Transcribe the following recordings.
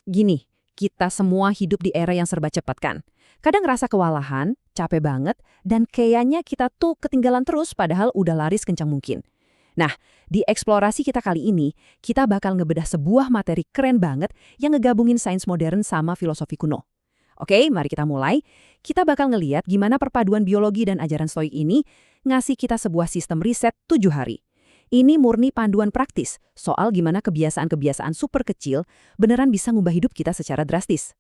Gini, kita semua hidup di era yang serba cepat kan? Kadang ngerasa kewalahan, capek banget, dan kayaknya kita tuh ketinggalan terus padahal udah laris kencang mungkin. Nah, di eksplorasi kita kali ini, kita bakal ngebedah sebuah materi keren banget yang ngegabungin sains modern sama filosofi kuno. Oke, mari kita mulai. Kita bakal ngeliat gimana perpaduan biologi dan ajaran stoik ini ngasih kita sebuah sistem riset 7 hari. Ini murni panduan praktis soal gimana kebiasaan-kebiasaan super kecil beneran bisa ngubah hidup kita secara drastis.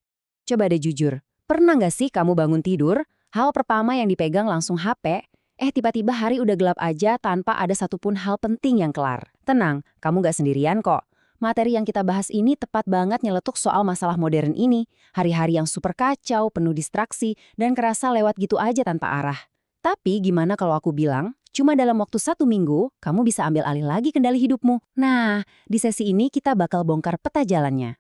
Coba deh jujur, pernah nggak sih kamu bangun tidur, hal pertama yang dipegang langsung HP, tiba-tiba hari udah gelap aja tanpa ada satupun hal penting yang kelar. Tenang, kamu nggak sendirian kok. Materi yang kita bahas ini tepat banget nyeletuk soal masalah modern ini, hari-hari yang super kacau, penuh distraksi, dan kerasa lewat gitu aja tanpa arah. Tapi gimana kalau aku bilang, cuma dalam waktu 1 minggu, kamu bisa ambil alih lagi kendali hidupmu. Nah, di sesi ini kita bakal bongkar peta jalannya.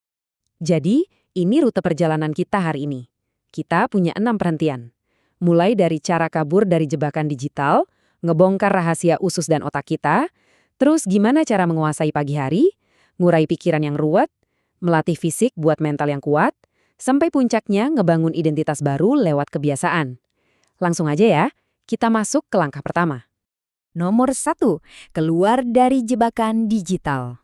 Jadi, ini rute perjalanan kita hari ini. Kita punya 6 perhentian. Mulai dari cara kabur dari jebakan digital, ngebongkar rahasia usus dan otak kita, terus gimana cara menguasai pagi hari, ngurai pikiran yang ruwet, melatih fisik buat mental yang kuat, sampai puncaknya ngebangun identitas baru lewat kebiasaan. Langsung aja ya, kita masuk ke langkah pertama. Nomor 1, keluar dari jebakan digital.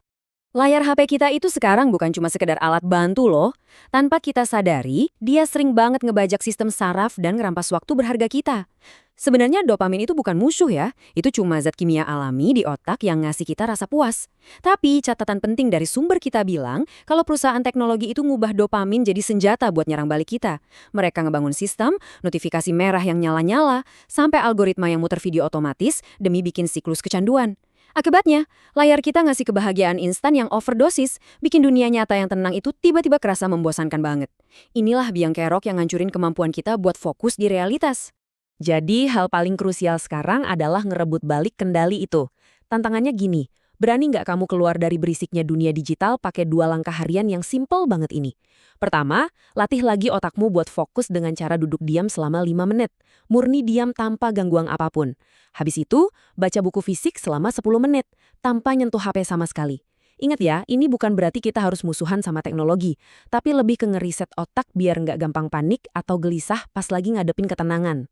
Layar HP kita itu sekarang bukan cuma sekedar alat bantu loh. Tanpa kita sadari, dia sering banget ngebajak sistem saraf dan ngerampas waktu berharga kita. Sebenarnya dopamin itu bukan musuh ya, itu cuma zat kimia alami di otak yang ngasih kita rasa puas. Tapi catatan penting dari sumber kita bilang, kalau perusahaan teknologi itu ngubah dopamin jadi senjata buat nyerang balik kita. Mereka ngebangun sistem, notifikasi merah yang nyala-nyala, sampai algoritma yang muter video otomatis demi bikin siklus kecanduan. Akibatnya, layar kita ngasih kebahagiaan instan yang overdosis, bikin dunia nyata yang tenang itu tiba-tiba kerasa membosankan banget. Inilah biang kerok yang ngancurin kemampuan kita buat fokus di realitas. Jadi, hal paling krusial sekarang adalah ngerebut balik kendali itu. Tantangannya gini, berani nggak kamu keluar dari berisiknya dunia digital pakai 2 langkah harian yang simple banget ini? Pertama, latih lagi otakmu buat fokus dengan cara duduk diam selama 5 menit. Murni diam tanpa gangguan apapun. Habis itu, baca buku fisik selama 10 menit, tanpa nyentuh HP sama sekali. Ingat ya, ini bukan berarti kita harus musuhan sama teknologi, tapi lebih ke ngeriset otak biar nggak gampang panik atau gelisah pas lagi ngadepin ketenangan.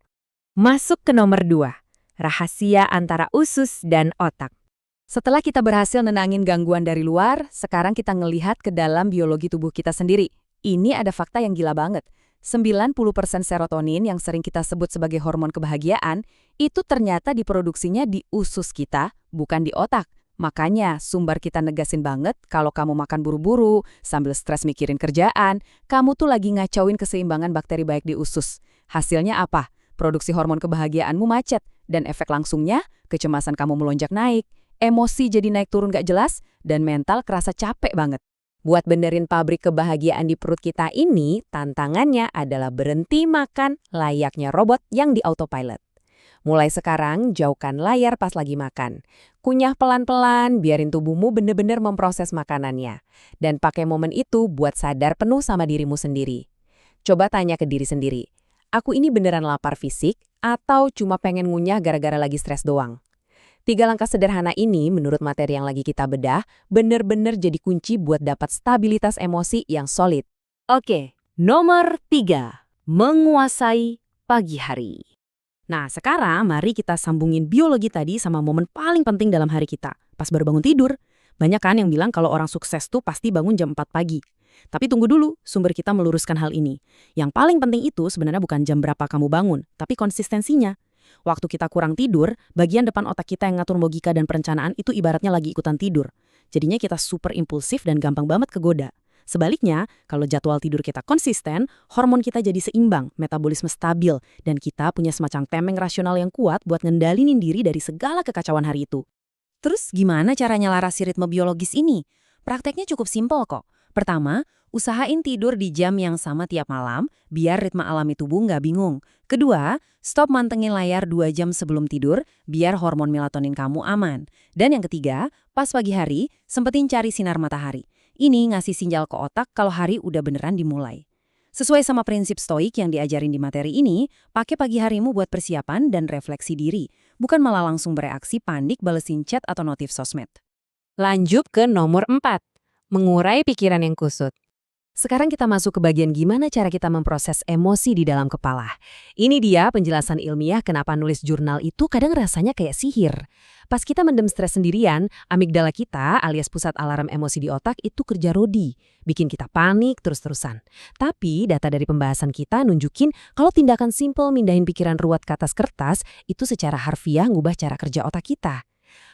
Masuk ke nomor 2, rahasia antara usus dan otak. Setelah kita berhasil nenangin gangguan dari luar, sekarang kita ngelihat ke dalam biologi tubuh kita sendiri. Ini ada fakta yang gila banget. 90% serotonin yang sering kita sebut sebagai hormon kebahagiaan, itu ternyata diproduksinya di usus kita, bukan di otak. Makanya sumber kita negasin banget kalau kamu makan buru-buru, sambil stres mikirin kerjaan, kamu tuh lagi ngacauin keseimbangan bakteri baik di usus. Hasilnya apa? Produksi hormon kebahagiaanmu macet, dan efek langsungnya, kecemasan kamu melonjak naik, emosi jadi naik turun gak jelas, dan mental kerasa capek banget. Buat benerin pabrik kebahagiaan di perut kita ini, tantangannya adalah berhenti makan layaknya robot yang di autopilot. Mulai sekarang, jauhkan layar pas lagi makan. Kunyah pelan-pelan, biarin tubuhmu bener-bener memproses makanannya. Dan pakai momen itu buat sadar penuh sama dirimu sendiri. Coba tanya ke diri sendiri, aku ini beneran lapar fisik atau cuma pengen ngunyah gara-gara lagi stres doang? 3 langkah sederhana ini menurut materi yang lagi kita bedah, bener-bener jadi kunci buat dapat stabilitas emosi yang solid. Oke, nomor 3, menguasai pagi hari. Nah, sekarang mari kita sambungin biologi tadi sama momen paling penting dalam hari kita, pas baru bangun tidur. Banyak kan yang bilang kalau orang sukses tuh pasti bangun jam 4 pagi. Tapi tunggu dulu, sumber kita meluruskan hal ini. Yang paling penting itu sebenarnya bukan jam berapa kamu bangun, tapi konsistensinya. Waktu kita kurang tidur, bagian depan otak kita yang ngatur logika dan perencanaan itu ibaratnya lagi ikutan tidur. Jadinya kita super impulsif dan gampang banget kegoda. Sebaliknya, kalau jadwal tidur kita konsisten, hormon kita jadi seimbang, metabolisme stabil, dan kita punya semacam temeng rasional yang kuat buat ngendalinin diri dari segala kekacauan hari itu. Terus gimana cara nyelarasi ritme biologis ini? Prakteknya cukup simpel kok. Pertama, usahain tidur di jam yang sama tiap malam, biar ritme alami tubuh nggak bingung. Kedua, stop mantengin layar 2 jam sebelum tidur, biar hormon melatonin kamu aman. Dan yang ketiga, pas pagi hari, sempetin cari sinar matahari. Ini ngasih sinyal ke otak kalau hari udah beneran dimulai. Sesuai sama prinsip stoik yang diajarin di materi ini, pakai pagi harimu buat persiapan dan refleksi diri, bukan malah langsung bereaksi panik balesin chat atau notif sosmed. Lanjut ke nomor 4, mengurai pikiran yang kusut. Sekarang kita masuk ke bagian gimana cara kita memproses emosi di dalam kepala. Ini dia penjelasan ilmiah kenapa nulis jurnal itu kadang rasanya kayak sihir. Pas kita mendem stres sendirian, amigdala kita alias pusat alarm emosi di otak itu kerja rodi, bikin kita panik terus-terusan. Tapi data dari pembahasan kita nunjukin kalau tindakan simple mindahin pikiran ruwet ke atas kertas itu secara harfiah ngubah cara kerja otak kita.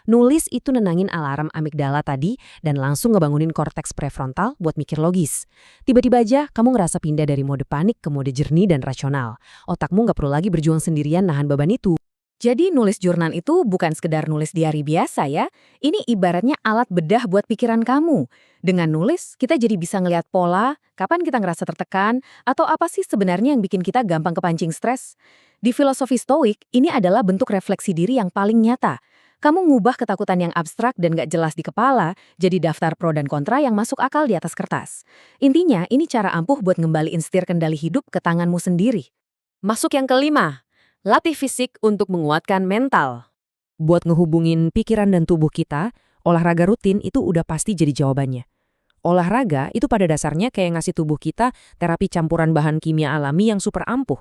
Nulis itu nenangin alarm amigdala tadi dan langsung ngebangunin korteks prefrontal buat mikir logis. Tiba-tiba aja kamu ngerasa pindah dari mode panik ke mode jernih dan rasional. Otakmu nggak perlu lagi berjuang sendirian nahan beban itu. Jadi nulis jurnal itu bukan sekedar nulis diari biasa ya. Ini ibaratnya alat bedah buat pikiran kamu. Dengan nulis, kita jadi bisa ngelihat pola, kapan kita ngerasa tertekan, atau apa sih sebenarnya yang bikin kita gampang kepancing stres. Di filosofi Stoik, ini adalah bentuk refleksi diri yang paling nyata. Kamu ngubah ketakutan yang abstrak dan gak jelas di kepala, jadi daftar pro dan kontra yang masuk akal di atas kertas. Intinya, ini cara ampuh buat ngembaliin setir kendali hidup ke tanganmu sendiri. Masuk yang kelima, latih fisik untuk menguatkan mental. Buat ngehubungin pikiran dan tubuh kita, olahraga rutin itu udah pasti jadi jawabannya. Olahraga itu pada dasarnya kayak ngasih tubuh kita terapi campuran bahan kimia alami yang super ampuh.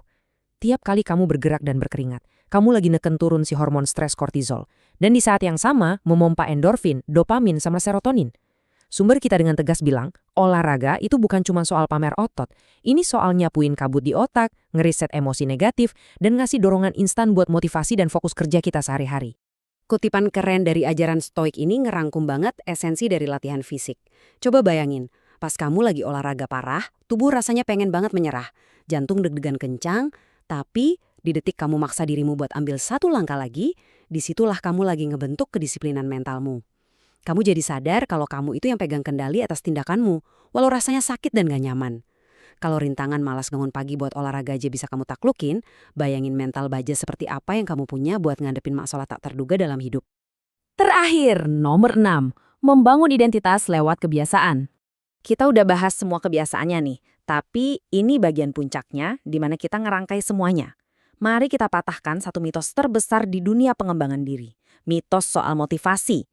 Tiap kali kamu bergerak dan berkeringat, kamu lagi neken turun si hormon stres kortisol. Dan di saat yang sama, memompa endorfin, dopamin, sama serotonin. Sumber kita dengan tegas bilang, olahraga itu bukan cuma soal pamer otot. Ini soal nyapuin kabut di otak, ngeriset emosi negatif, dan ngasih dorongan instan buat motivasi dan fokus kerja kita sehari-hari. Kutipan keren dari ajaran Stoik ini ngerangkum banget esensi dari latihan fisik. Coba bayangin, pas kamu lagi olahraga parah, tubuh rasanya pengen banget menyerah. Jantung deg-degan kencang, tapi di detik kamu maksa dirimu buat ambil satu langkah lagi, disitulah kamu lagi ngebentuk kedisiplinan mentalmu. Kamu jadi sadar kalau kamu itu yang pegang kendali atas tindakanmu, walau rasanya sakit dan gak nyaman. Kalau rintangan malas bangun pagi buat olahraga aja bisa kamu taklukin, bayangin mental baja seperti apa yang kamu punya buat ngadepin masalah tak terduga dalam hidup. Terakhir, nomor 6, membangun identitas lewat kebiasaan. Kita udah bahas semua kebiasaannya nih, tapi ini bagian puncaknya di mana kita ngerangkai semuanya. Mari kita patahkan satu mitos terbesar di dunia pengembangan diri. Mitos soal motivasi.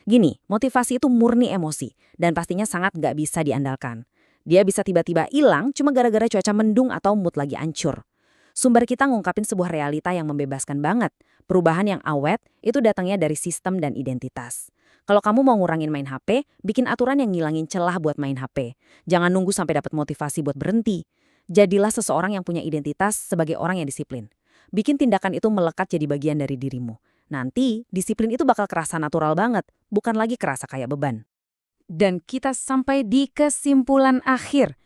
Gini, motivasi itu murni emosi dan pastinya sangat nggak bisa diandalkan. Dia bisa tiba-tiba hilang cuma gara-gara cuaca mendung atau mood lagi ancur. Sumber kita ngungkapin sebuah realita yang membebaskan banget. Perubahan yang awet itu datangnya dari sistem dan identitas. Kalau kamu mau ngurangin main HP, bikin aturan yang ngilangin celah buat main HP. Jangan nunggu sampai dapat motivasi buat berhenti. Jadilah seseorang yang punya identitas sebagai orang yang disiplin. Bikin tindakan itu melekat jadi bagian dari dirimu. Nanti, disiplin itu bakal kerasa natural banget, bukan lagi kerasa kayak beban. Dan kita sampai di kesimpulan akhir.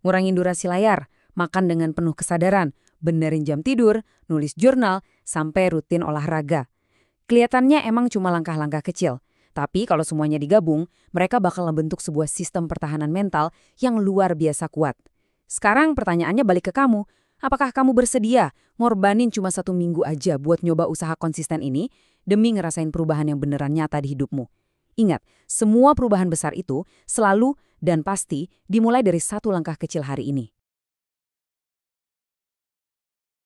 Ngurangin durasi layar, makan dengan penuh kesadaran, benerin jam tidur, nulis jurnal, sampai rutin olahraga. Kelihatannya emang cuma langkah-langkah kecil. Tapi kalau semuanya digabung, mereka bakal membentuk sebuah sistem pertahanan mental yang luar biasa kuat. Sekarang pertanyaannya balik ke kamu. Apakah kamu bersedia ngorbanin cuma 1 minggu aja buat nyoba usaha konsisten ini demi ngerasain perubahan yang beneran nyata di hidupmu? Ingat, semua perubahan besar itu selalu dan pasti dimulai dari satu langkah kecil hari ini.